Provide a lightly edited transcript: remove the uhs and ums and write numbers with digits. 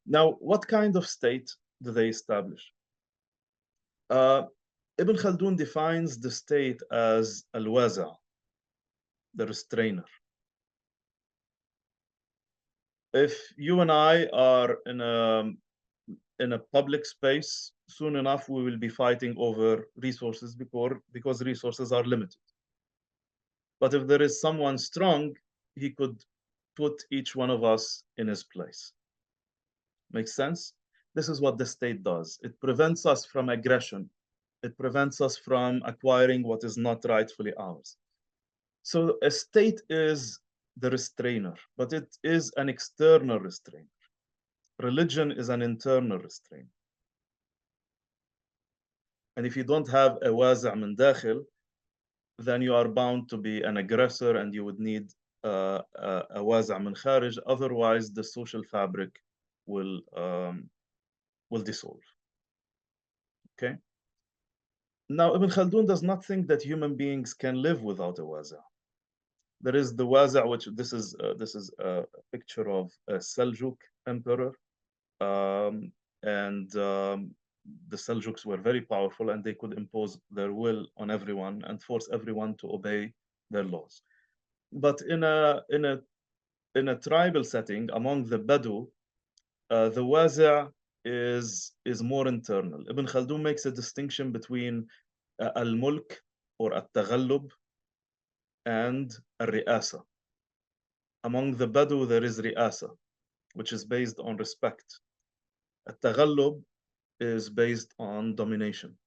Now, what kind of state do they establish? Uh, Ibn Khaldun defines the state as al-waza, the restrainer. If you and I are in a public space, soon enough we will be fighting over resources because resources are limited. But if there is someone strong, he could put each one of us in his place. Makes sense? This is what the state does. It prevents us from aggression. It prevents us from acquiring what is not rightfully ours. So a state is the restrainer, but it is an external restrainer. Religion is an internal restraint. And if you don't have a wazi' min dakhil, then you are bound to be an aggressor and you would need a wazi' min kharij. Otherwise, the social fabric will dissolve. Okay. Now, Ibn Khaldun does not think that human beings can live without a wazi'. There is the wazi', which this is a picture of a Seljuk emperor, and the Seljuks were very powerful, and they could impose their will on everyone and force everyone to obey their laws. But in a tribal setting among the Badu, the wazi' is more internal. Ibn Khaldun makes a distinction between al-mulk or at-taghallub and al-ri'asa. Among the Badu, there is ri'asa, which is based on respect. At-taghallub is based on domination.